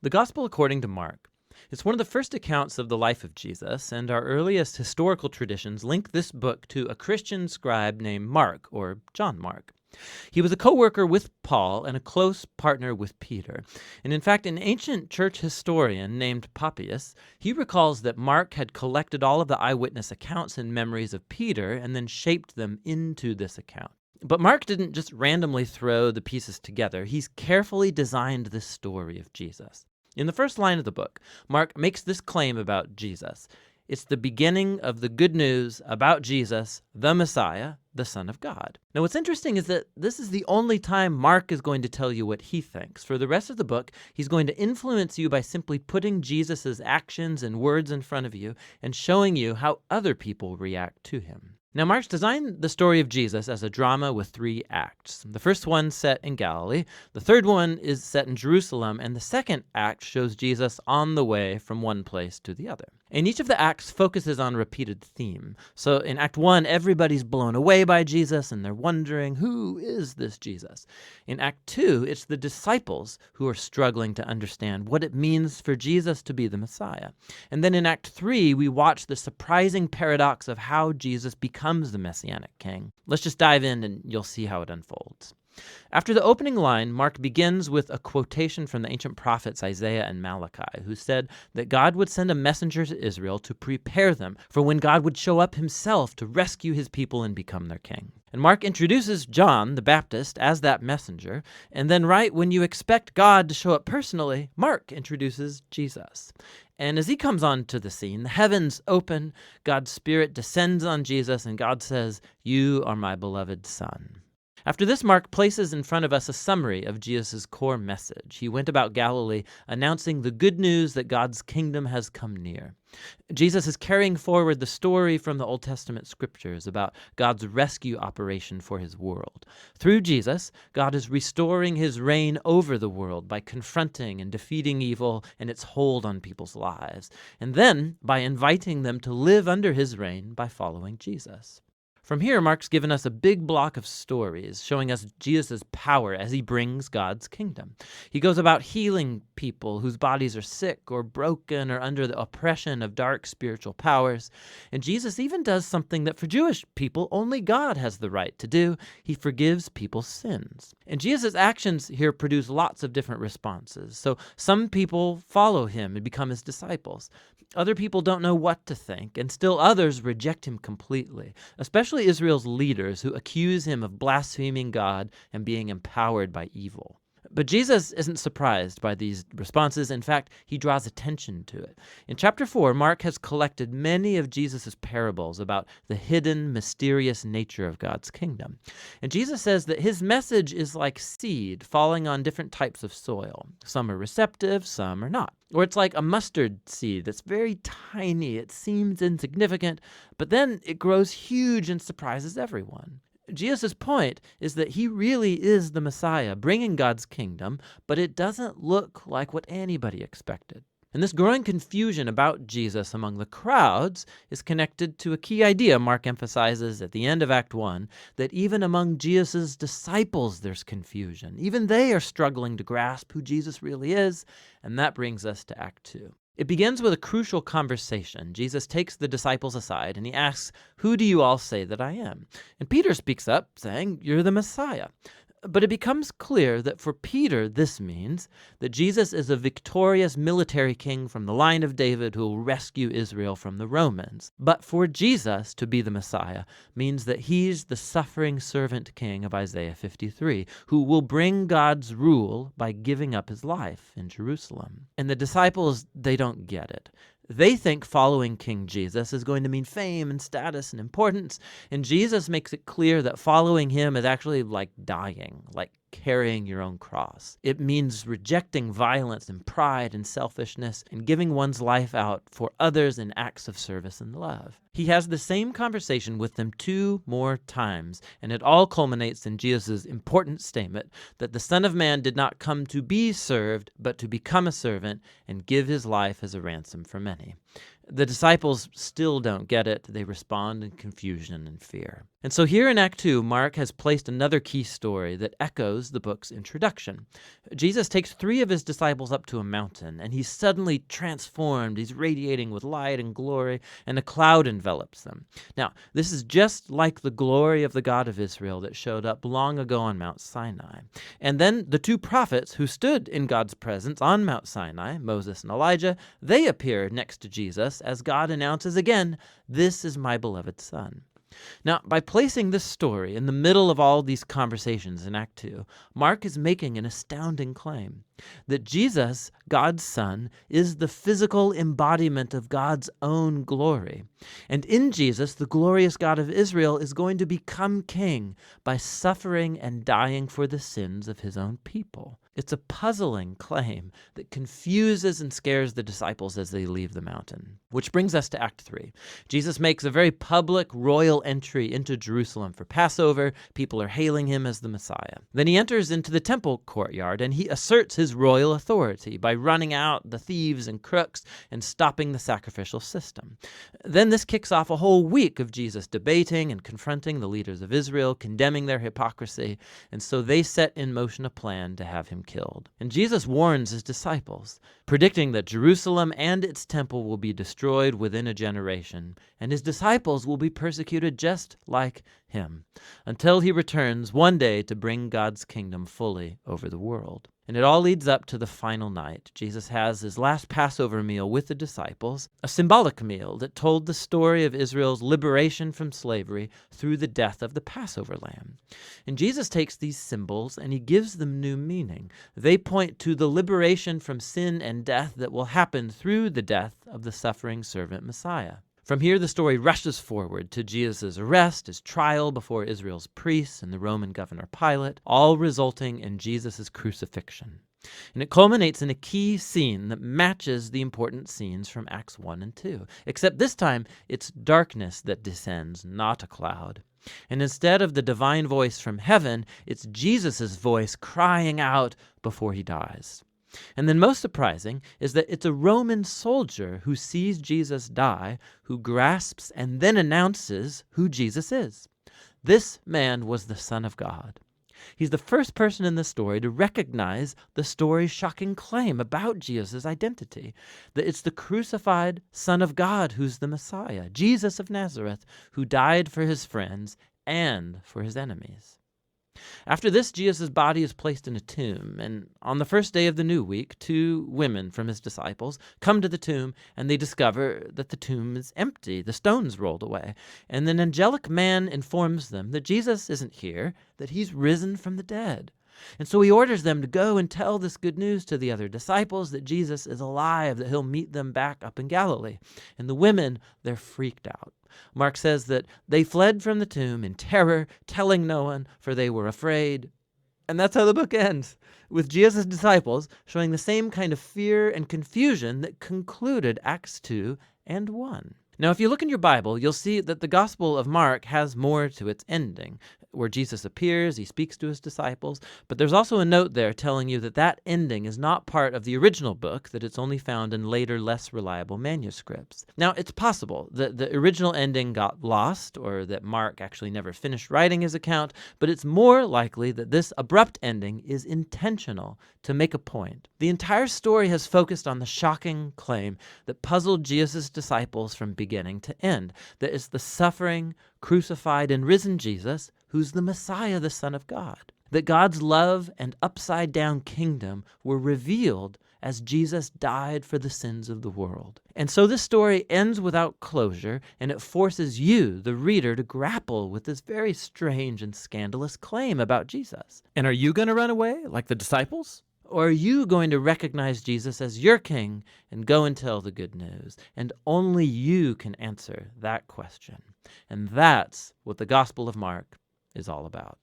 The Gospel according to Mark. It's one of the first accounts of the life of Jesus, and our earliest historical traditions link this book to a Christian scribe named Mark, or John Mark. He was a co-worker with Paul and a close partner with Peter. And in fact, an ancient church historian named Papias, he recalls that Mark had collected all of the eyewitness accounts and memories of Peter and then shaped them into this account. But Mark didn't just randomly throw the pieces together. He's carefully designed this story of Jesus. In the first line of the book, Mark makes this claim about Jesus. It's the beginning of the good news about Jesus, the Messiah, the Son of God. Now, what's interesting is that this is the only time Mark is going to tell you what he thinks. For the rest of the book, he's going to influence you by simply putting Jesus' actions and words in front of you and showing you how other people react to him. Now, Mark's designed the story of Jesus as a drama with 3 acts. The first one set in Galilee, the third one is set in Jerusalem, and the second act shows Jesus on the way from one place to the other. And each of the acts focuses on a repeated theme. So in Act 1, everybody's blown away by Jesus, and they're wondering, who is this Jesus? In Act 2, it's the disciples who are struggling to understand what it means for Jesus to be the Messiah. And then in Act 3, we watch the surprising paradox of how Jesus becomes the Messianic King. Let's just dive in and you'll see how it unfolds. After the opening line, Mark begins with a quotation from the ancient prophets Isaiah and Malachi, who said that God would send a messenger to Israel to prepare them for when God would show up himself to rescue his people and become their king. And Mark introduces John the Baptist as that messenger, and then right when you expect God to show up personally, Mark introduces Jesus. And as he comes onto the scene, the heavens open, God's Spirit descends on Jesus, and God says, "You are my beloved Son." After this, Mark places in front of us a summary of Jesus' core message. He went about Galilee announcing the good news that God's kingdom has come near. Jesus is carrying forward the story from the Old Testament scriptures about God's rescue operation for his world. Through Jesus, God is restoring his reign over the world by confronting and defeating evil and its hold on people's lives, and then by inviting them to live under his reign by following Jesus. From here, Mark's given us a big block of stories showing us Jesus' power as he brings God's kingdom. He goes about healing people whose bodies are sick or broken or under the oppression of dark spiritual powers. And Jesus even does something that for Jewish people only God has the right to do. He forgives people's sins. And Jesus' actions here produce lots of different responses. So some people follow him and become his disciples. Other people don't know what to think, and still others reject him completely, especially Israel's leaders who accuse him of blaspheming God and being empowered by evil. But Jesus isn't surprised by these responses. In fact, he draws attention to it. In chapter 4, Mark has collected many of Jesus' parables about the hidden, mysterious nature of God's kingdom. And Jesus says that his message is like seed falling on different types of soil. Some are receptive, some are not. Or it's like a mustard seed that's very tiny. It seems insignificant, but then it grows huge and surprises everyone. Jesus' point is that he really is the Messiah, bringing God's kingdom, but it doesn't look like what anybody expected. And this growing confusion about Jesus among the crowds is connected to a key idea Mark emphasizes at the end of Act 1, that even among Jesus' disciples there's confusion. Even they are struggling to grasp who Jesus really is, and that brings us to Act 2. It begins with a crucial conversation. Jesus takes the disciples aside and he asks, "Who do you all say that I am?" And Peter speaks up saying, "You're the Messiah." But it becomes clear that for Peter, this means that Jesus is a victorious military king from the line of David who will rescue Israel from the Romans. But for Jesus to be the Messiah means that he's the suffering servant king of Isaiah 53, who will bring God's rule by giving up his life in Jerusalem. And the disciples, they don't get it. They think following King Jesus is going to mean fame and status and importance, and Jesus makes it clear that following him is actually like dying, like carrying your own cross. It means rejecting violence and pride and selfishness and giving one's life out for others in acts of service and love. He has the same conversation with them 2 more times, and it all culminates in Jesus' important statement that the Son of Man did not come to be served, but to become a servant and give his life as a ransom for many. The disciples still don't get it. They respond in confusion and fear. And so here in Act 2, Mark has placed another key story that echoes the book's introduction. Jesus takes 3 of his disciples up to a mountain, and he's suddenly transformed. He's radiating with light and glory, and a cloud envelops them. Now, this is just like the glory of the God of Israel that showed up long ago on Mount Sinai. And then the 2 prophets who stood in God's presence on Mount Sinai, Moses and Elijah, they appear next to Jesus as God announces again, "This is my beloved Son." Now, by placing this story in the middle of all these conversations in Act 2, Mark is making an astounding claim that Jesus, God's Son, is the physical embodiment of God's own glory. And in Jesus, the glorious God of Israel is going to become king by suffering and dying for the sins of his own people. It's a puzzling claim that confuses and scares the disciples as they leave the mountain. Which brings us to Act 3. Jesus makes a very public royal entry into Jerusalem for Passover. People are hailing him as the Messiah. Then he enters into the temple courtyard and he asserts his royal authority by running out the thieves and crooks and stopping the sacrificial system. Then this kicks off a whole week of Jesus debating and confronting the leaders of Israel, condemning their hypocrisy, and so they set in motion a plan to have him killed. And Jesus warns his disciples, predicting that Jerusalem and its temple will be destroyed within a generation, and his disciples will be persecuted just like him, until he returns one day to bring God's kingdom fully over the world. And it all leads up to the final night. Jesus has his last Passover meal with the disciples, a symbolic meal that told the story of Israel's liberation from slavery through the death of the Passover lamb. And Jesus takes these symbols and he gives them new meaning. They point to the liberation from sin and death that will happen through the death of the suffering servant Messiah. From here, the story rushes forward to Jesus' arrest, his trial before Israel's priests and the Roman governor Pilate, all resulting in Jesus' crucifixion. And it culminates in a key scene that matches the important scenes from Acts 1 and 2, except this time it's darkness that descends, not a cloud. And instead of the divine voice from heaven, it's Jesus' voice crying out before he dies. And then most surprising is that it's a Roman soldier who sees Jesus die, who grasps and then announces who Jesus is. This man was the Son of God. He's the first person in the story to recognize the story's shocking claim about Jesus' identity, that it's the crucified Son of God who's the Messiah, Jesus of Nazareth, who died for his friends and for his enemies. After this, Jesus' body is placed in a tomb, and on the first day of the new week, 2 women from his disciples come to the tomb, and they discover that the tomb is empty, the stone's rolled away, and an angelic man informs them that Jesus isn't here, that he's risen from the dead. And so he orders them to go and tell this good news to the other disciples, that Jesus is alive, that he'll meet them back up in Galilee. And the women, they're freaked out. Mark says that they fled from the tomb in terror, telling no one, for they were afraid. And that's how the book ends, with Jesus' disciples showing the same kind of fear and confusion that concluded Acts 2 and 1. Now, if you look in your Bible, you'll see that the Gospel of Mark has more to its ending, where Jesus appears, he speaks to his disciples, but there's also a note there telling you that that ending is not part of the original book, that it's only found in later, less reliable manuscripts. Now, it's possible that the original ending got lost, or that Mark actually never finished writing his account, but it's more likely that this abrupt ending is intentional to make a point. The entire story has focused on the shocking claim that puzzled Jesus' disciples from beginning to end, that it's the suffering, crucified, and risen Jesus who's the Messiah, the Son of God. That God's love and upside-down kingdom were revealed as Jesus died for the sins of the world. And so this story ends without closure, and it forces you, the reader, to grapple with this very strange and scandalous claim about Jesus. And are you going to run away like the disciples? Or are you going to recognize Jesus as your king and go and tell the good news? And only you can answer that question. And that's what the Gospel of Mark is all about.